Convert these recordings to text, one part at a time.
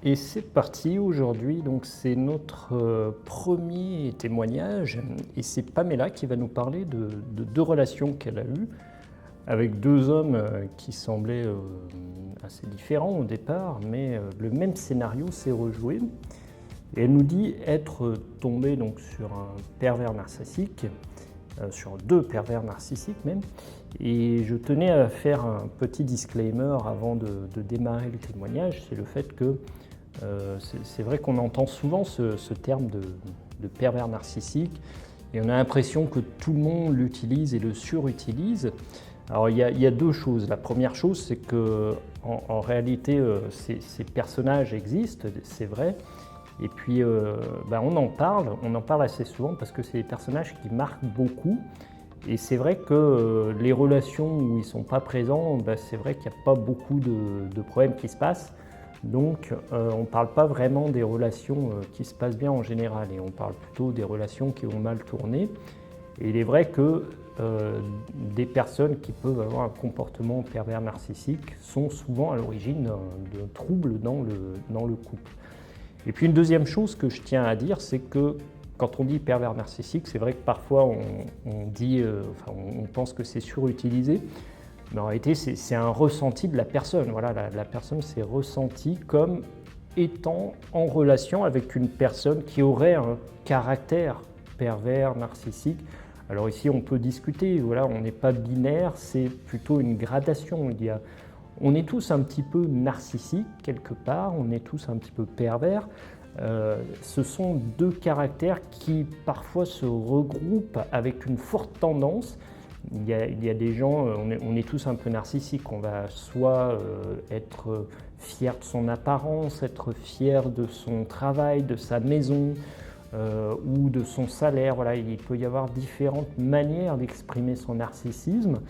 Et c'est parti aujourd'hui, donc c'est notre premier témoignage et c'est Pamela qui va nous parler de deux relations qu'elle a eues avec deux hommes qui semblaient assez différents au départ, mais le même scénario s'est rejoué. Et elle nous dit être tombée donc sur un pervers narcissique, sur deux pervers narcissiques même. Et je tenais à faire un petit disclaimer avant de démarrer le témoignage, c'est le fait que c'est vrai qu'on entend souvent ce terme de pervers narcissique et on a l'impression que tout le monde l'utilise et le surutilise. Alors il y a deux choses. La première chose, c'est qu'en réalité, ces personnages existent, c'est vrai. Et puis on en parle assez souvent parce que c'est des personnages qui marquent beaucoup. Et c'est vrai que les relations où ils ne sont pas présents, c'est vrai qu'il n'y a pas beaucoup de problèmes qui se passent. Donc on ne parle pas vraiment des relations qui se passent bien en général et on parle plutôt des relations qui ont mal tourné. Et il est vrai que des personnes qui peuvent avoir un comportement pervers narcissique sont souvent à l'origine de troubles dans le couple. Et puis une deuxième chose que je tiens à dire, c'est que quand on dit pervers narcissique, c'est vrai que parfois on pense que c'est surutilisé. Mais en réalité, c'est un ressenti de la personne. Voilà, la personne s'est ressentie comme étant en relation avec une personne qui aurait un caractère pervers, narcissique. Alors ici, on peut discuter, voilà, on n'est pas binaire, c'est plutôt une gradation. On est tous un petit peu narcissiques quelque part, on est tous un petit peu pervers. Ce sont deux caractères qui parfois se regroupent avec une forte tendance. Il y a des gens, on est tous un peu narcissiques, on va soit être fier de son apparence, être fier de son travail, de sa maison ou de son salaire. Voilà, il peut y avoir différentes manières d'exprimer son narcissisme.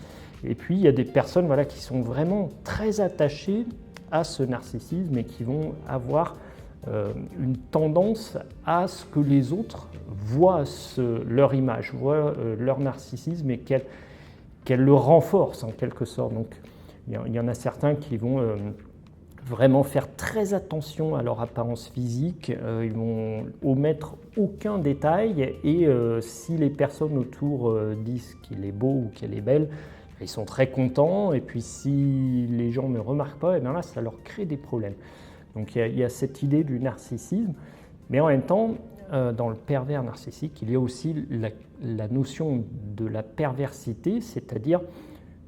Et puis il y a des personnes voilà, qui sont vraiment très attachées à ce narcissisme et qui vont avoir une tendance à ce que les autres voient leur image, voient leur narcissisme et qu'elle le renforce en quelque sorte. Donc il y en a certains qui vont vraiment faire très attention à leur apparence physique, ils vont omettre aucun détail et si les personnes autour disent qu'il est beau ou qu'elle est belle, ils sont très contents et puis si les gens ne remarquent pas, et bien là ça leur crée des problèmes. Donc il y a cette idée du narcissisme, mais en même temps, dans le pervers narcissique, il y a aussi la notion de la perversité, c'est-à-dire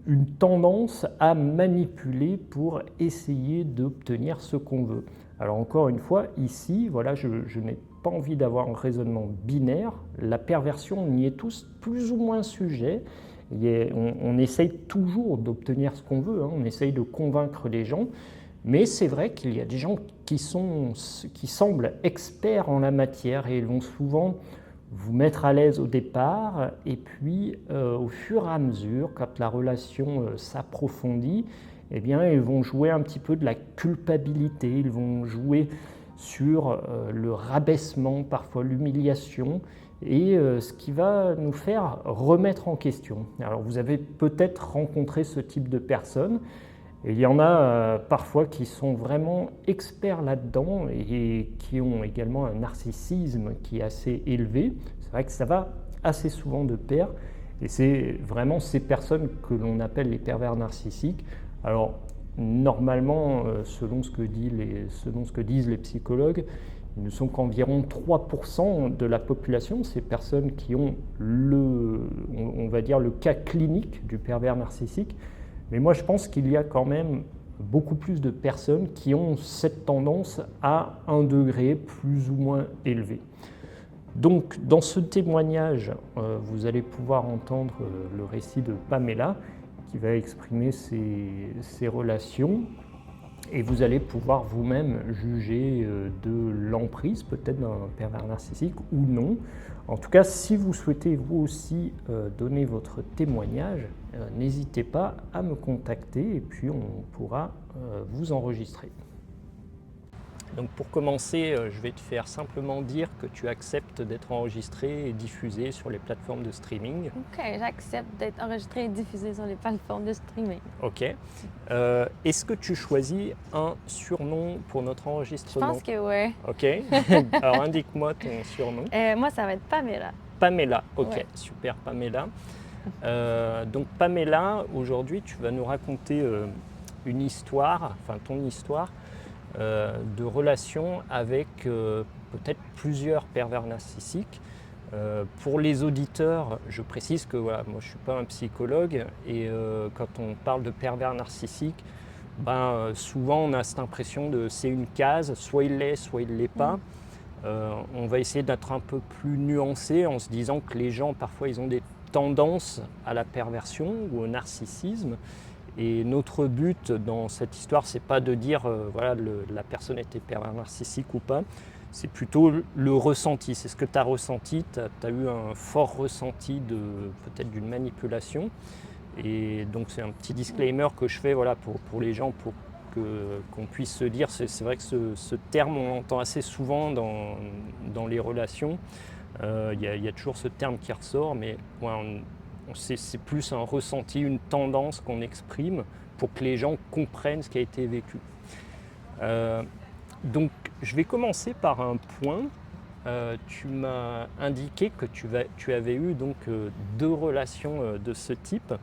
une tendance à manipuler pour essayer d'obtenir ce qu'on veut. Alors encore une fois, ici, voilà, je n'ai pas envie d'avoir un raisonnement binaire. La perversion, on y est tous plus ou moins sujets. On essaye toujours d'obtenir ce qu'on veut, hein, on essaye de convaincre les gens. Mais c'est vrai qu'il y a des gens qui semblent experts en la matière et ils vont souvent vous mettre à l'aise au départ et puis au fur et à mesure, quand la relation s'approfondit, eh bien, ils vont jouer un petit peu de la culpabilité, ils vont jouer sur le rabaissement, parfois l'humiliation, et ce qui va nous faire remettre en question. Alors vous avez peut-être rencontré ce type de personnes. Et il y en a parfois qui sont vraiment experts là-dedans et qui ont également un narcissisme qui est assez élevé. C'est vrai que ça va assez souvent de pair et c'est vraiment ces personnes que l'on appelle les pervers narcissiques. Alors normalement, selon ce que disent les psychologues, ils ne sont qu'environ 3% de la population, ces personnes qui ont on va dire le cas clinique du pervers narcissique. Mais moi, je pense qu'il y a quand même beaucoup plus de personnes qui ont cette tendance à un degré plus ou moins élevé. Donc, dans ce témoignage, vous allez pouvoir entendre le récit de Pamela qui va exprimer ses relations et vous allez pouvoir vous-même juger de l'emprise peut-être d'un pervers narcissique ou non. En tout cas, si vous souhaitez vous aussi donner votre témoignage, n'hésitez pas à me contacter et puis on pourra vous enregistrer. Donc pour commencer, je vais te faire simplement dire que tu acceptes d'être enregistré et diffusé sur les plateformes de streaming. OK, j'accepte d'être enregistré et diffusé sur les plateformes de streaming. OK. Est-ce que tu choisis un surnom pour notre Je enregistrement? pense que oui. OK. Alors indique-moi ton surnom. Moi, ça va être Pamela. Pamela. OK, Ouais. super Pamela. Donc Pamela, aujourd'hui, tu vas nous raconter une histoire, enfin ton histoire, de relation avec peut-être plusieurs pervers narcissiques. Pour les auditeurs, je précise que voilà, moi je ne suis pas un psychologue et quand on parle de pervers narcissique, souvent on a cette impression de c'est une case, soit il l'est, soit il ne l'est pas. On va essayer d'être un peu plus nuancé en se disant que les gens parfois ils ont des tendances à la perversion ou au narcissisme. Et notre but dans cette histoire, c'est pas de dire voilà, la personne était pervers narcissique ou pas, c'est plutôt le ressenti. C'est ce que tu as ressenti, tu as eu un fort ressenti peut-être d'une manipulation. Et donc c'est un petit disclaimer que je fais voilà, pour les gens, pour qu'on puisse se dire, c'est vrai que ce terme, on l'entend assez souvent dans les relations. Il y a toujours ce terme qui ressort, mais ouais, c'est plus un ressenti, une tendance qu'on exprime pour que les gens comprennent ce qui a été vécu. Donc je vais commencer par un point. Tu m'as indiqué que tu avais eu donc 2 relations de ce type.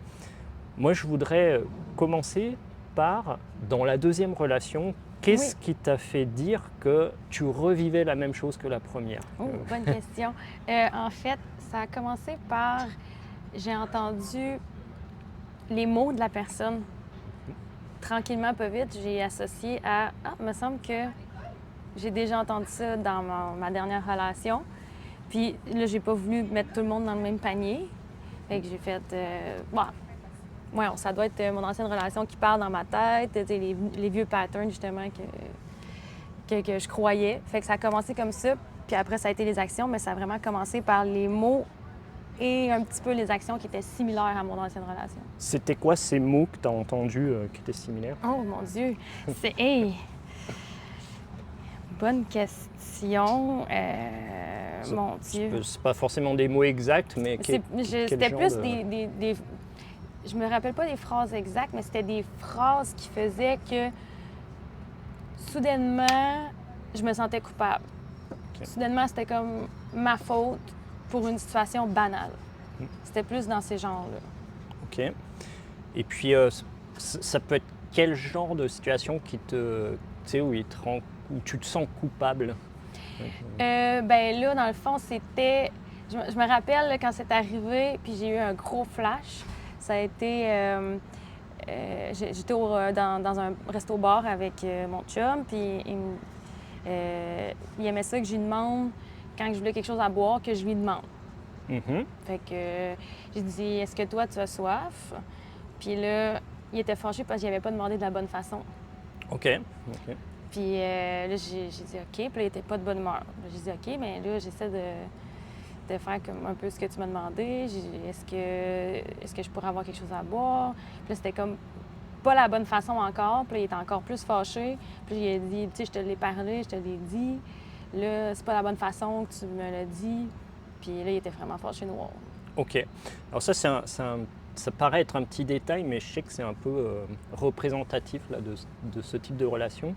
Moi je voudrais commencer par, dans la deuxième relation, qu'est-ce qui t'a fait dire que tu revivais la même chose que la première? Oh, bonne question. En fait, ça a commencé par... J'ai entendu les mots de la personne. Tranquillement, pas vite, j'ai associé à « Ah, il me semble que j'ai déjà entendu ça dans ma dernière relation. » Puis là, j'ai pas voulu mettre tout le monde dans le même panier. Fait que j'ai fait ça doit être mon ancienne relation qui parle dans ma tête, les vieux patterns, justement, que je croyais. Fait que ça a commencé comme ça, puis après, ça a été les actions, mais ça a vraiment commencé par les mots et un petit peu les actions qui étaient similaires à mon ancienne relation. C'était quoi ces mots que tu as entendus qui étaient similaires? Oh mon Dieu! Hey! Bonne question. Mon Dieu. C'est pas forcément des mots exacts, mais c'était plus des... Je me rappelle pas des phrases exactes, mais c'était des phrases qui faisaient que soudainement, je me sentais coupable. Okay. Soudainement, c'était comme ma faute pour une situation banale. C'était plus dans ces genres-là. OK. Et puis, ça peut être quel genre de situation qui où tu te sens coupable? Là, dans le fond, c'était... Je me rappelle là, quand c'est arrivé, puis j'ai eu un gros flash. Ça a été... j'étais dans un resto-bar avec mon chum, puis il aimait ça que je lui demande, quand je voulais quelque chose à boire, que je lui demande. Mm-hmm. Fait que j'ai dit, est-ce que toi, tu as soif? Puis là, il était fâché parce qu'il n'avait pas demandé de la bonne façon. OK. Puis là, j'ai dit OK. Puis là, il n'était pas de bonne humeur. J'ai dit OK, mais là, j'essaie de faire comme un peu ce que tu m'as demandé. Est-ce que je pourrais avoir quelque chose à boire? Puis là, c'était comme pas la bonne façon encore. Puis là, il était encore plus fâché. Puis il a dit, tu sais, je te l'ai parlé, je te l'ai dit. Là, c'est pas la bonne façon que tu me l'as dit. Puis là, il était vraiment fâché noir. OK. Alors ça, ça paraît être un petit détail, mais je sais que c'est un peu représentatif là, de ce type de relation.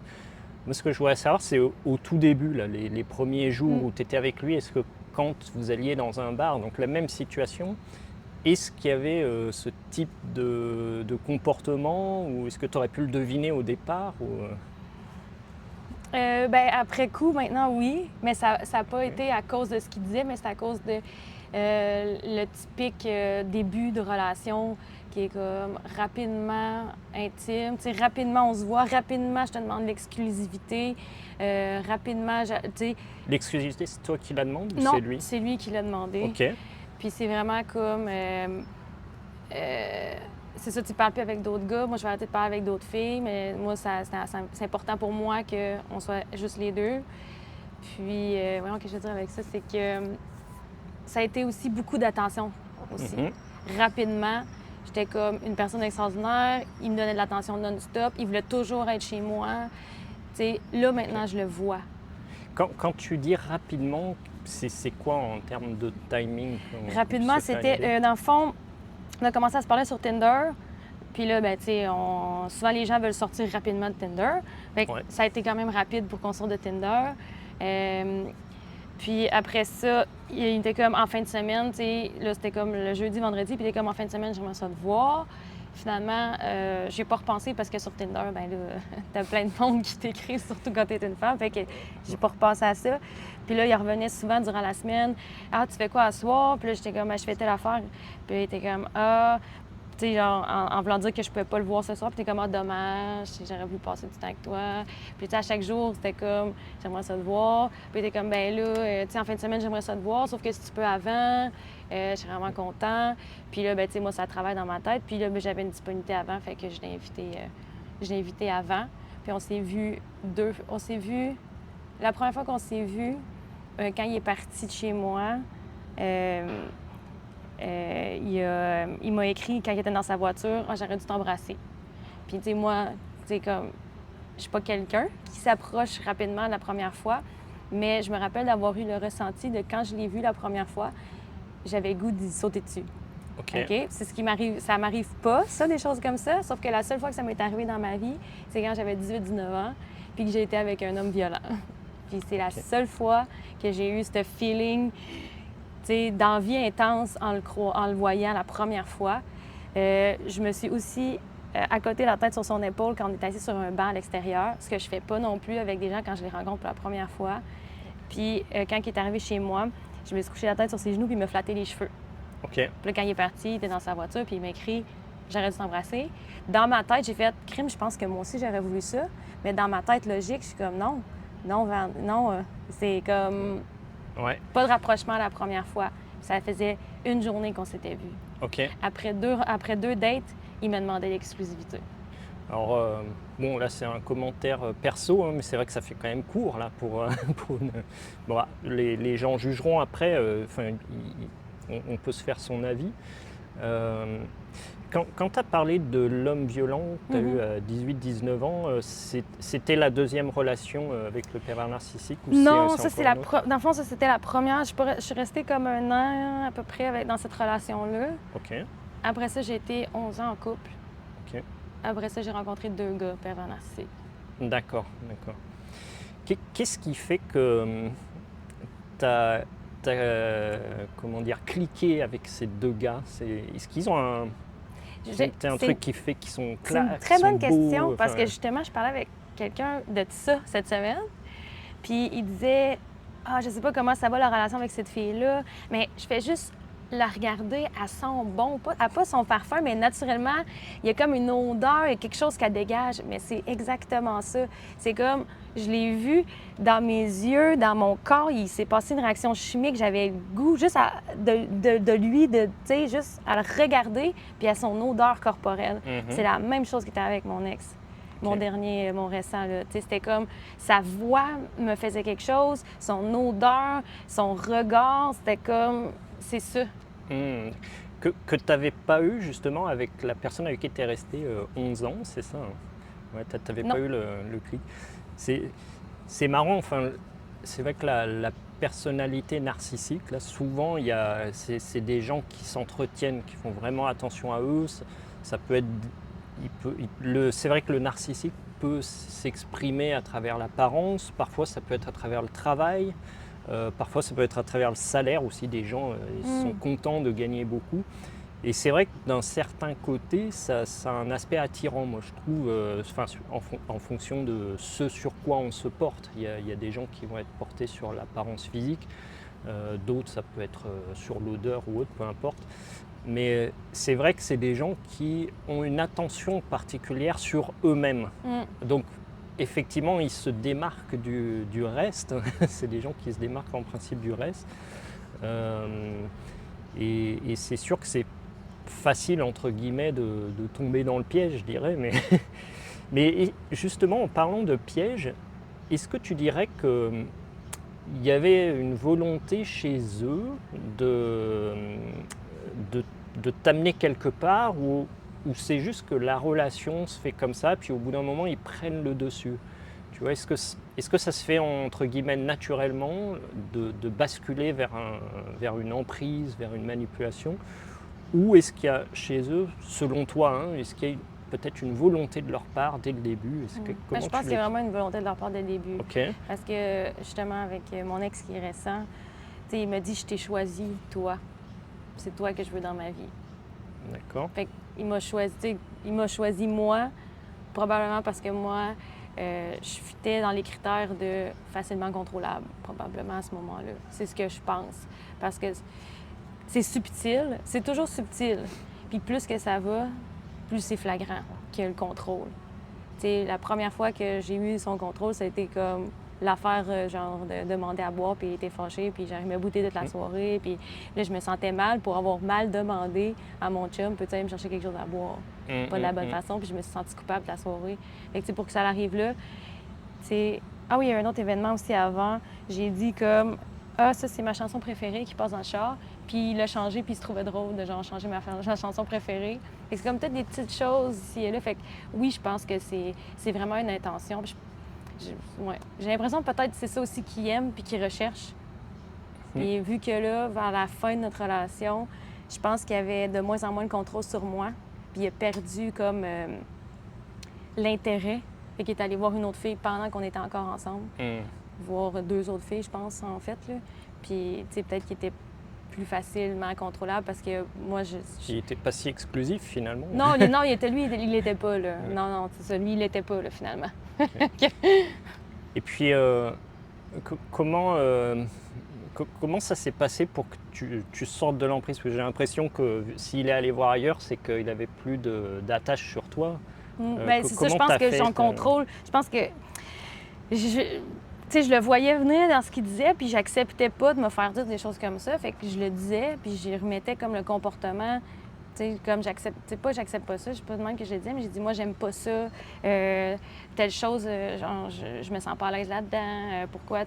Moi, ce que je voudrais savoir, c'est au tout début, là, les premiers jours où tu étais avec lui, est-ce que quand vous alliez dans un bar, donc la même situation, est-ce qu'il y avait ce type de comportement ou est-ce que tu aurais pu le deviner au départ ou... Après coup, maintenant, oui, mais ça n'a pas été à cause de ce qu'il disait, mais c'est à cause de le typique début de relation qui est comme rapidement intime. Tu sais, rapidement, on se voit, rapidement, je te demande l'exclusivité, rapidement, tu sais... L'exclusivité, c'est toi qui la demande ou non, c'est lui? C'est lui qui l'a demandé. OK. Puis c'est vraiment comme... c'est ça, tu parles plus avec d'autres gars. Moi, je vais arrêter de parler avec d'autres filles, mais moi, c'est important pour moi qu'on soit juste les deux. Puis, voyons, ce que je veux dire avec ça, c'est que ça a été aussi beaucoup d'attention aussi. Mm-hmm. Rapidement, j'étais comme une personne extraordinaire. Il me donnait de l'attention non-stop. Il voulait toujours être chez moi. Tu sais, là, maintenant, je le vois. Quand tu dis rapidement, c'est quoi en termes de timing? Rapidement, c'était, dans le fond, on a commencé à se parler sur Tinder. Puis là, ben, tu sais, souvent les gens veulent sortir rapidement de Tinder. Fait que ça a été quand même rapide pour qu'on sorte de Tinder. Puis après ça, il était comme en fin de semaine, tu sais, là, c'était comme le jeudi, vendredi, puis il était comme en fin de semaine, j'aimerais ça te voir. Finalement, j'ai pas repensé parce que sur Tinder, ben là, t'as plein de monde qui t'écrit, surtout quand t'es une femme. Fait que j'ai pas repensé à ça. Puis là, il revenait souvent durant la semaine. Ah, tu fais quoi à soir? Puis là, j'étais comme, je fais telle affaire. Puis il était comme, ah, tu sais, genre, en voulant dire que je pouvais pas le voir ce soir. Puis t'es comme, ah, dommage, j'aurais voulu passer du temps avec toi. Puis tu sais, à chaque jour, c'était comme, j'aimerais ça te voir. Puis t'es comme, ben là, tu sais, en fin de semaine, j'aimerais ça te voir, sauf que si tu peux avant, je serais vraiment content. Puis là, ben, tu sais, moi, ça travaille dans ma tête. Puis là, ben, j'avais une disponibilité avant, fait que je l'ai invité avant. Puis on s'est vu la première fois qu'on s'est vu, quand il est parti de chez moi, il m'a écrit quand il était dans sa voiture, « Ah, j'aurais dû t'embrasser. » Puis, tu sais, moi, tu sais, comme, je suis pas quelqu'un qui s'approche rapidement la première fois, mais je me rappelle d'avoir eu le ressenti de quand je l'ai vu la première fois, j'avais le goût d'y sauter dessus. OK. C'est ce qui m'arrive. Ça m'arrive pas, ça, des choses comme ça, sauf que la seule fois que ça m'est arrivé dans ma vie, c'est quand j'avais 18-19 ans, puis que j'ai été avec un homme violent. Puis c'est la seule fois que j'ai eu ce feeling, d'envie intense en le voyant la première fois. Je me suis aussi accoté la tête sur son épaule quand on est assis sur un banc à l'extérieur, ce que je fais pas non plus avec des gens quand je les rencontre pour la première fois. Puis quand il est arrivé chez moi, je me suis couché la tête sur ses genoux puis il me flattait les cheveux. OK. Puis là, quand il est parti, il était dans sa voiture puis il m'a écrit « J'aurais dû t'embrasser ». Dans ma tête, j'ai fait « Crime, je pense que moi aussi j'aurais voulu ça ». Mais dans ma tête logique, je suis comme « Non, c'est comme… » Pas de rapprochement la première fois. Ça faisait une journée qu'on s'était vus. OK. Après deux dates, il m'a demandé l'exclusivité. Alors, bon, là, c'est un commentaire perso, hein, mais c'est vrai que ça fait quand même court, là, pour une… Bon, les gens jugeront après, on peut se faire son avis. Quand tu as parlé de l'homme violent que tu as eu à 18-19 ans, c'était la deuxième relation avec le pervers narcissique ou Non, dans le fond, ça c'était la première. Je suis restée comme un an à peu près dans cette relation-là. OK. Après ça, j'ai été 11 ans en couple. OK. Après ça, j'ai rencontré 2 gars pervers narcissiques. D'accord. Qu'est-ce qui fait que tu as cliqué avec ces 2 gars? Est-ce qu'ils ont un truc qui fait qu'ils sont clairs? C'est une très bonne question parce que justement, je parlais avec quelqu'un de ça cette semaine. Puis il disait « Ah, je sais pas comment ça va la relation avec cette fille-là, mais je fais juste la regarder, elle sent bon, elle n'a pas son parfum, mais naturellement, il y a comme une odeur, il y a quelque chose qu'elle dégage. » Mais c'est exactement ça. C'est comme, je l'ai vu dans mes yeux, dans mon corps, il s'est passé une réaction chimique. J'avais le goût juste de lui, tu sais, juste à le regarder, puis à son odeur corporelle. Mm-hmm. C'est la même chose qui était avec mon ex. Mon dernier, mon récent, là. Tu sais, c'était comme sa voix me faisait quelque chose, son odeur, son regard, c'était comme, c'est ça. Que tu n'avais pas eu justement avec la personne avec qui tu es resté 11 ans, c'est ça? Hein? Ouais, tu n'avais pas eu le clic. C'est marrant, enfin, c'est vrai que la personnalité narcissique, là, souvent, c'est des gens qui s'entretiennent, qui font vraiment attention à eux. Ça peut être… c'est vrai que le narcissique peut s'exprimer à travers l'apparence, parfois ça peut être à travers le travail, parfois ça peut être à travers le salaire aussi, des gens sont contents de gagner beaucoup. Et c'est vrai que d'un certain côté, ça a un aspect attirant, moi je trouve, en fonction de ce sur quoi on se porte. Il y a des gens qui vont être portés sur l'apparence physique, d'autres ça peut être sur l'odeur ou autre, peu importe. Mais c'est vrai que c'est des gens qui ont une attention particulière sur eux-mêmes. Donc, effectivement, ils se démarquent du reste. C'est des gens qui se démarquent en principe du reste. Et c'est sûr que c'est facile, entre guillemets, de tomber dans le piège, je dirais. Mais justement, en parlant de piège, est-ce que tu dirais qu'il y avait une volonté chez eux de t'amener quelque part ou c'est juste que la relation se fait comme ça, puis au bout d'un moment, ils prennent le dessus? Tu vois, est-ce que ça se fait entre guillemets naturellement de basculer vers une emprise, vers une manipulation, ou est-ce qu'il y a chez eux, selon toi, hein, est-ce qu'il y a peut-être une volonté de leur part dès le début? Je pense qu'il y a vraiment une volonté de leur part dès le début. OK. Parce que justement, avec mon ex qui est récent, il m'a dit: je t'ai choisi, toi. C'est toi que je veux dans ma vie. D'accord. Fait qu'il m'a choisi moi, probablement parce que moi, je fitais dans les critères de facilement contrôlable, probablement à ce moment-là. C'est ce que je pense. Parce que c'est subtil, c'est toujours subtil. Puis plus que ça va, plus c'est flagrant qu'il y a le contrôle. T'sais, la première fois que j'ai eu son contrôle, ça a été comme l'affaire, genre, de demander à boire, puis il était fâché, puis j'arrivais à bouter toute la soirée, puis là, je me sentais mal pour avoir mal demandé à mon chum, peux-tu aller me chercher quelque chose à boire? Pas de la bonne façon, puis je me suis sentie coupable de la soirée. Fait que, pour que ça arrive là, ah oui, il y a un autre événement aussi avant, j'ai dit comme, ah, ça, c'est ma chanson préférée qui passe dans le char, puis il l'a changé, puis il se trouvait drôle de genre changer ma chanson préférée. Fait que c'est comme peut-être des petites choses ici et là. Fait que oui, je pense que c'est vraiment une intention. J'ai l'impression que peut-être c'est ça aussi qu'il aime puis qu'il recherche. Et vu que là, vers la fin de notre relation, je pense qu'il y avait de moins en moins de contrôle sur moi. Puis il a perdu comme l'intérêt. Fait qu'il est allé voir une autre fille pendant qu'on était encore ensemble. Voir 2 autres filles, je pense, en fait. Là. Puis, tu sais, peut-être qu'il était plus facilement contrôlable parce que moi, Il n'était pas si exclusif, finalement. Non, il l'était pas, là. Non, c'est ça. Lui, il l'était pas, là, finalement. Et puis, comment ça s'est passé pour que tu sortes de l'emprise? Parce que j'ai l'impression que s'il est allé voir ailleurs, c'est qu'il n'avait plus d'attache sur toi. Bien, c'est ça, je pense que j'en contrôle. Je pense que je le voyais venir dans ce qu'il disait, puis j'acceptais pas de me faire dire des choses comme ça. Fait que je le disais, puis j'y remettais comme le comportement. Comme j'accepte pas ça, je sais pas de même que je le disais, mais j'ai dit, moi, j'aime pas ça, telle chose, genre, je me sens pas à l'aise là-dedans, pourquoi,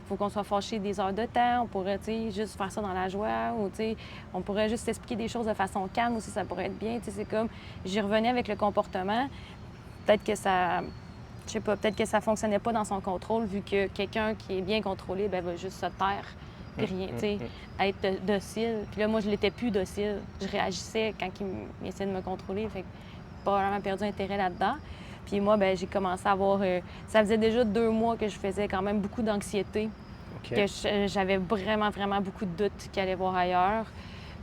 faut qu'on soit fâché des heures de temps, on pourrait, juste faire ça dans la joie, ou, on pourrait juste expliquer des choses de façon calme aussi, ça pourrait être bien, c'est comme, j'y revenais avec le comportement, peut-être que ça, je sais pas, peut-être que ça fonctionnait pas dans son contrôle, vu que quelqu'un qui est bien contrôlé, ben va juste se taire. Puis rien, être docile. Puis là, moi, je l'étais plus docile. Je réagissais quand il essayait de me contrôler. Fait que pas vraiment perdu intérêt là-dedans. Puis moi, ben j'ai commencé à avoir... ça faisait déjà 2 mois que je faisais quand même beaucoup d'anxiété. Okay. Que j'avais vraiment, vraiment beaucoup de doutes qu'il allait voir ailleurs.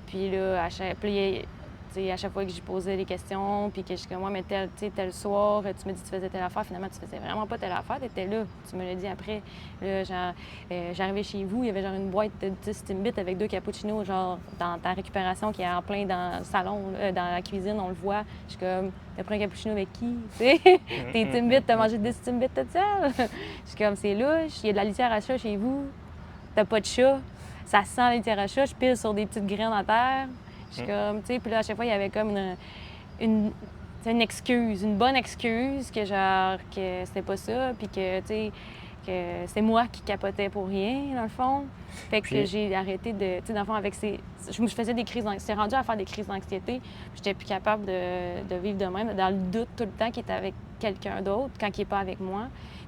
Puis là, à chaque fois que j'y posais des questions, puis que je suis comme, moi, mais tel soir, tu me dis que tu faisais telle affaire, finalement, tu faisais vraiment pas telle affaire, tu étais là. Tu me l'as dit après. Là, j'arrivais chez vous, il y avait genre une boîte de 10 Timbits avec 2 cappuccinos, genre, dans ta récupération qui est en plein dans le salon, dans la cuisine, on le voit. Je suis comme, t'as pris un cappuccino avec qui? Tes Timbits, t'as mangé 10 Timbits toute seule? Je suis comme, c'est louche, il y a de la litière à chat chez vous, t'as pas de chat, ça sent la litière à chat, je pile sur des petites graines à terre. Je suis comme, tu sais, puis là, à chaque fois, il y avait comme une excuse, une bonne excuse que genre, que c'était pas ça, puis que, tu sais, que c'est moi qui capotais pour rien, dans le fond. Fait que j'ai arrêté de, tu sais, dans le fond, avec je faisais des crises d'anxiété, rendu à faire des crises d'anxiété, j'étais plus capable de vivre de même, dans le doute tout le temps qu'il était avec quelqu'un d'autre, quand il n'est pas avec moi.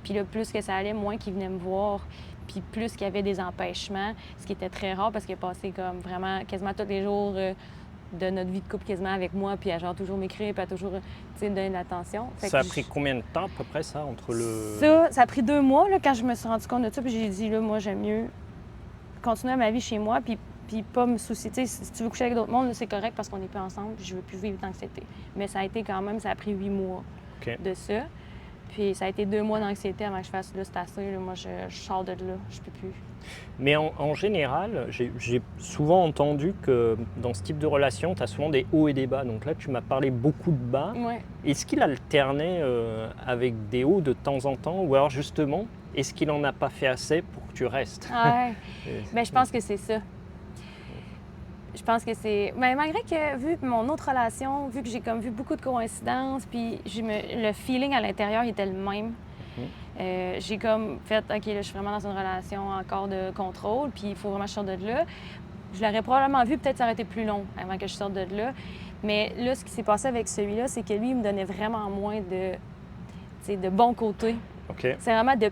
Puis là, plus que ça allait, moins qu'il venait me voir. Puis plus qu'il y avait des empêchements, ce qui était très rare parce qu'il a passé comme vraiment quasiment tous les jours de notre vie de couple quasiment avec moi, puis à genre toujours m'écrire, puis à toujours donner de l'attention. Ça a pris combien de temps à peu près ça, entre le... Ça a pris 2 mois là, quand je me suis rendu compte de ça, puis j'ai dit là, moi j'aime mieux continuer ma vie chez moi, puis pas me soucier. Tu sais, si tu veux coucher avec d'autres mondes, c'est correct parce qu'on n'est plus ensemble, puis je veux plus vivre d'anxiété. Mais ça a été quand même, ça a pris 8 mois de ça. Puis ça a été 2 mois d'anxiété avant que je fasse là, c'est assez. Là, moi, je sors de là, je peux plus. Mais en général, j'ai souvent entendu que dans ce type de relation, tu as souvent des hauts et des bas. Donc là, tu m'as parlé beaucoup de bas. Ouais. Est-ce qu'il alternait avec des hauts de temps en temps? Ou alors justement, est-ce qu'il n'en a pas fait assez pour que tu restes? Ouais. Bien, je pense que c'est ça. Je pense que c'est... Mais malgré que, vu mon autre relation, vu que j'ai comme vu beaucoup de coïncidences, puis le feeling à l'intérieur était le même, j'ai comme fait, OK, là, je suis vraiment dans une relation encore de contrôle, puis il faut vraiment que je sorte de là. Je l'aurais probablement vu, peut-être ça aurait été plus long avant que je sorte de là. Mais là, ce qui s'est passé avec celui-là, c'est que lui, il me donnait vraiment moins de bons côtés OK. C'est vraiment des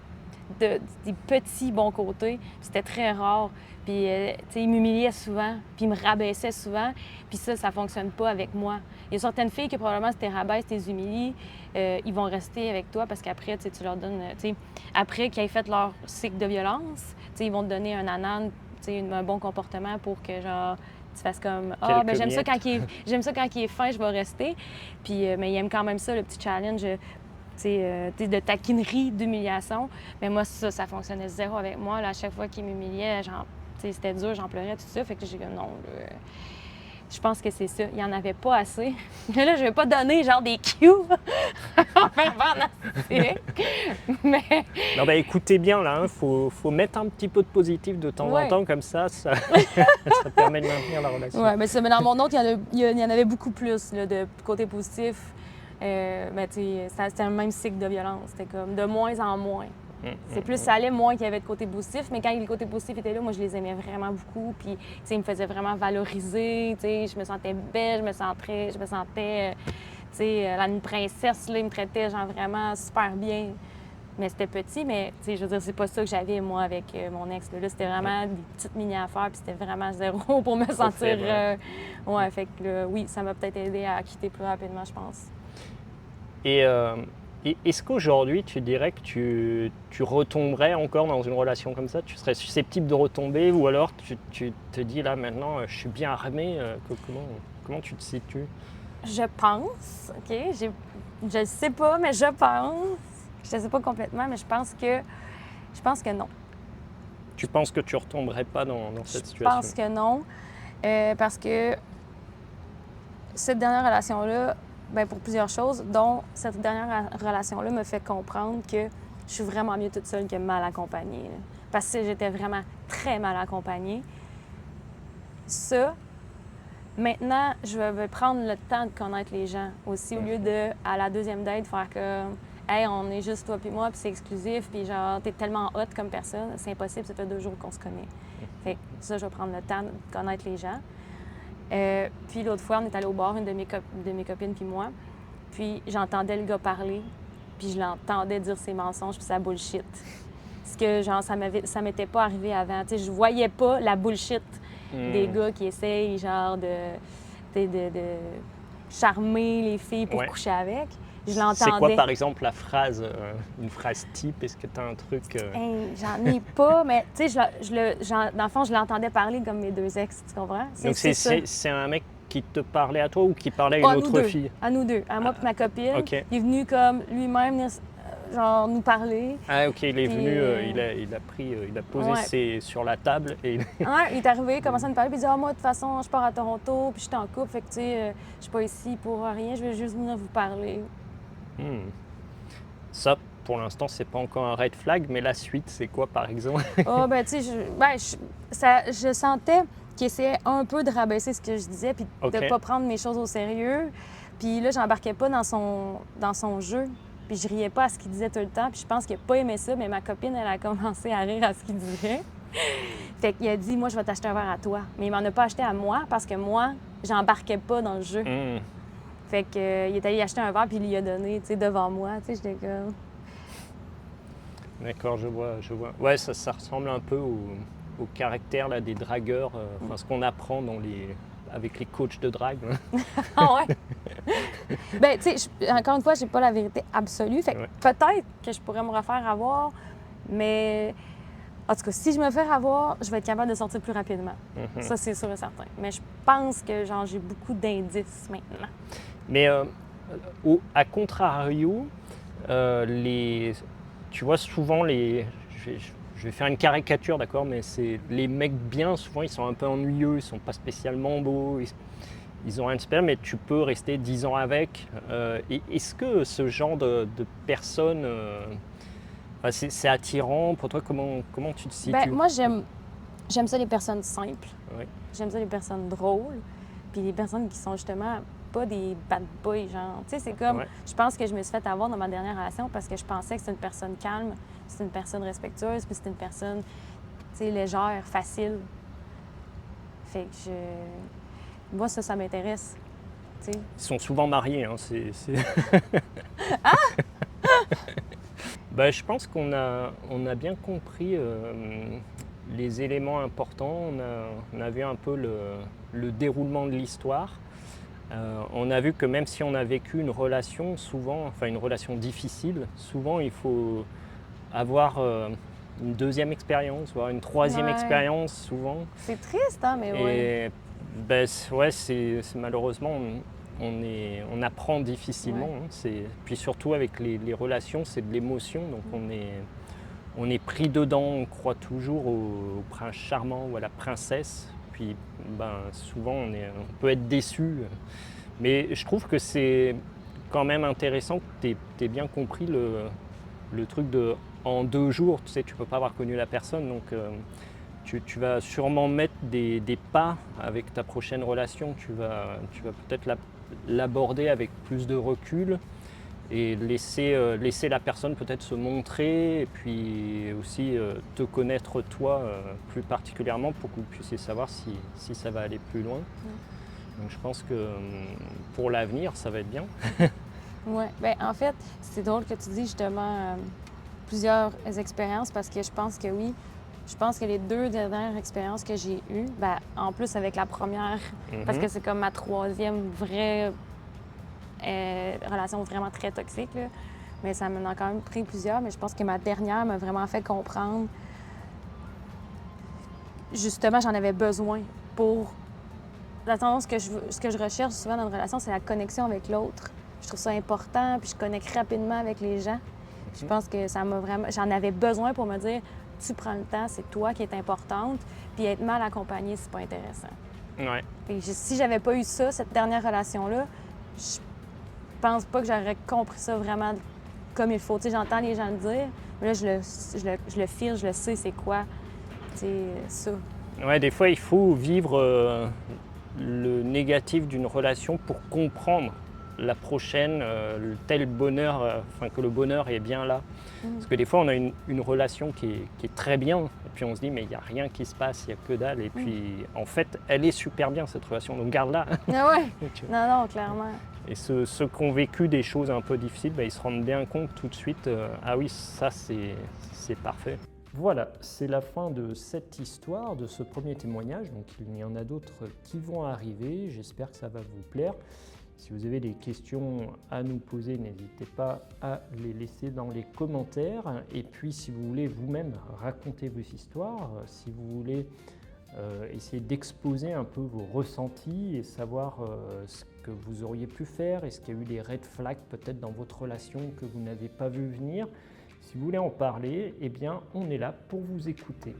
petits bons côtés. C'était très rare. Puis, tu sais, il m'humiliait souvent, puis il me rabaissait souvent. Puis ça fonctionne pas avec moi. Il y a certaines filles que probablement si tu les rabaisses, tu les humilies, ils vont rester avec toi parce qu'après, tu sais, tu leur donnes, tu sais, après qu'ils aient fait leur cycle de violence, tu sais, ils vont te donner un anan, tu sais, un bon comportement pour que, genre, tu fasses comme « Ah, ben j'aime ça quand il est fin, je vais rester. » Puis, mais il aime quand même ça, le petit challenge, de taquinerie, d'humiliation. Mais moi, ça fonctionnait zéro avec moi. Là, à chaque fois qu'il m'humiliait, genre, c'était dur, j'en pleurais, tout ça. Fait que j'ai dit non, là, je pense que c'est ça. Il n'y en avait pas assez. Mais là, je vais pas donner genre des cues en faire mais... Non, bah, écoutez bien, là, faut mettre un petit peu de positif de temps en temps, comme ça permet de maintenir la relation. Oui, mais dans mon autre, il y en avait beaucoup plus là, de côté positif. Mais tu sais, c'était le même cycle de violence. C'était comme de moins en moins. C'est plus ça allait moins qu'il y avait de côté positif, mais quand le côté positif était là, moi, je les aimais vraiment beaucoup. Puis, tu sais, ils me faisaient vraiment valoriser. Tu sais, je me sentais belle, je me sentais, tu sais, une princesse, là, ils me traitaient, genre, vraiment super bien. Mais c'était petit, mais, tu sais, je veux dire, c'est pas ça que j'avais, moi, avec mon ex. Là, c'était vraiment des petites mini-affaires, puis c'était vraiment zéro pour me sentir... ouais, fait que, là, oui, ça m'a peut-être aidé à quitter plus rapidement, je pense. Et est-ce qu'aujourd'hui, tu dirais que tu retomberais encore dans une relation comme ça? Tu serais susceptible de retomber ou alors tu te dis là maintenant, je suis bien armée, comment tu te situes? Je pense, OK? Je ne sais pas, mais je pense. Je ne sais pas complètement, mais je pense que non. Tu penses que tu ne retomberais pas dans cette situation? Je pense que non, parce que cette dernière relation-là, bien, pour plusieurs choses, dont cette dernière relation-là me fait comprendre que je suis vraiment mieux toute seule que mal accompagnée. Là. Parce que j'étais vraiment très mal accompagnée. Ça, maintenant, je vais prendre le temps de connaître les gens aussi, au lieu de, à la deuxième date, faire comme « Hey, on est juste toi puis moi, puis c'est exclusif, puis genre, t'es tellement hot comme personne, c'est impossible, ça fait 2 jours qu'on se connaît. » Fait que ça, je vais prendre le temps de connaître les gens. Puis l'autre fois, on est allé au bar, une de mes copines puis moi. Puis j'entendais le gars parler, puis je l'entendais dire ses mensonges puis sa bullshit. Ce que, genre, ça m'était pas arrivé avant. Tu sais, je voyais pas la bullshit des gars qui essayent, genre, de charmer les filles pour coucher avec. Je l'entendais. C'est quoi, par exemple, la phrase, une phrase type? Est-ce que tu as un truc... Hey, j'en ai pas, mais tu sais, dans le fond, je l'entendais parler comme mes 2 ex, tu comprends? Donc c'est un mec qui te parlait à toi ou qui parlait à une autre fille? À nous deux, à moi et ma copine. Okay. Il est venu comme lui-même genre nous parler. Ah ok, il est venu, il a posé sur la table et... il est arrivé, il commençait à nous parler, puis il dit « Ah, moi, de toute façon, je pars à Toronto, puis je suis en couple, fait que tu sais, je suis pas ici pour rien, je vais juste venir vous parler. » Ça, pour l'instant, c'est pas encore un red flag, mais la suite, c'est quoi, par exemple? Oh, ben, tu sais, je sentais qu'il essayait un peu de rabaisser ce que je disais, puis de pas prendre mes choses au sérieux. Puis là, j'embarquais pas dans son jeu, puis je riais pas à ce qu'il disait tout le temps, puis je pense qu'il a pas aimé ça, mais ma copine, elle a commencé à rire à ce qu'il disait. Fait qu'il a dit « Moi, je vais t'acheter un verre à toi. » Mais il m'en a pas acheté à moi, parce que moi, j'embarquais pas dans le jeu. Fait qu'il est allé acheter un verre puis il lui a donné, tu sais, devant moi. Tu sais, j'étais comme... D'accord, je vois. Ouais, ça ressemble un peu au caractère là, des dragueurs, enfin, ce qu'on apprend avec les coachs de drague. Ah ouais? Bien, tu sais, encore une fois, j'ai pas la vérité absolue. Fait que peut-être que je pourrais me refaire avoir, mais... En tout cas, si je me fais avoir, je vais être capable de sortir plus rapidement. Ça, c'est sûr et certain. Mais je pense que genre, j'ai beaucoup d'indices maintenant. Mais à contrario, tu vois souvent je vais faire une caricature, d'accord, mais c'est les mecs bien, souvent ils sont un peu ennuyeux, ils sont pas spécialement beaux, ils ont rien de spécial, mais tu peux rester 10 ans avec. Est-ce que ce genre de personnes, c'est attirant pour toi? Comment tu te situes? Ben, moi, j'aime ça les personnes simples. Oui. J'aime ça les personnes drôles. Puis les personnes qui sont justement pas des bad boys, genre. Tu sais, c'est comme... Je pense que je me suis fait avoir dans ma dernière relation parce que je pensais que c'était une personne calme, c'était une personne respectueuse, puis c'était une personne, tu sais, légère, facile. Fait que moi, ça m'intéresse. T'sais. Ils sont souvent mariés, hein, Ah! Bah, je pense on a bien compris les éléments importants. On a vu un peu le déroulement de l'histoire. On a vu que même si on a vécu une relation, souvent, enfin une relation difficile, souvent il faut avoir une deuxième expérience, voire une troisième Ouais. expérience souvent. C'est triste, hein, mais ouais. Et ben, ouais, c'est malheureusement, on apprend difficilement. Ouais. Hein. Puis surtout avec les relations, c'est de l'émotion, donc on est pris dedans, on croit toujours au prince charmant ou à la princesse. Puis ben, souvent, on peut être déçu. Mais je trouve que c'est quand même intéressant que tu aies bien compris le truc de en 2 jours, tu sais, tu peux pas avoir connu la personne, donc tu vas sûrement mettre des pas avec ta prochaine relation. Tu vas peut-être l'aborder avec plus de recul et laisser la personne peut-être se montrer et puis aussi te connaître toi plus particulièrement pour que vous puissiez savoir si ça va aller plus loin. Donc je pense que pour l'avenir, ça va être bien. Ouais. Ben, en fait, c'est drôle que tu dis justement plusieurs expériences parce que je pense que oui. Je pense que les 2 dernières expériences que j'ai eues, ben, en plus avec la première, parce que c'est comme ma 3e vraie relation vraiment très toxique, là. Mais ça m'en a quand même pris plusieurs. Mais je pense que ma dernière m'a vraiment fait comprendre. Justement, j'en avais besoin pour. La tendance ce que je recherche souvent dans une relation, c'est la connexion avec l'autre. Je trouve ça important, puis je connecte rapidement avec les gens. Je pense que ça m'a vraiment. J'en avais besoin pour me dire, tu prends le temps, c'est toi qui es importante, puis être mal accompagnée, c'est pas intéressant. Ouais. Si j'avais pas eu ça, cette dernière relation-là, je pense pas que j'aurais compris ça vraiment comme il faut. Tu sais, j'entends les gens le dire, mais là, je le file, je le sais, c'est quoi, tu sais, ça. Ouais, des fois, il faut vivre le négatif d'une relation pour comprendre la prochaine, tel bonheur, enfin que le bonheur est bien là. Parce que des fois, on a une relation qui est très bien, et puis on se dit, mais il n'y a rien qui se passe, il n'y a que dalle. Et puis, en fait, elle est super bien, cette relation, donc garde-la. Ah ouais? Non, clairement. Et ceux qui ont vécu des choses un peu difficiles, ils se rendent bien compte tout de suite, ah oui, ça, c'est parfait. Voilà, c'est la fin de cette histoire, de ce premier témoignage. Donc il y en a d'autres qui vont arriver. J'espère que ça va vous plaire. Si vous avez des questions à nous poser, n'hésitez pas à les laisser dans les commentaires. Et puis si vous voulez vous-même raconter vos histoires, si vous voulez essayer d'exposer un peu vos ressentis et savoir ce que vous auriez pu faire, est-ce qu'il y a eu des red flags peut-être dans votre relation que vous n'avez pas vu venir. Si vous voulez en parler, eh bien, on est là pour vous écouter.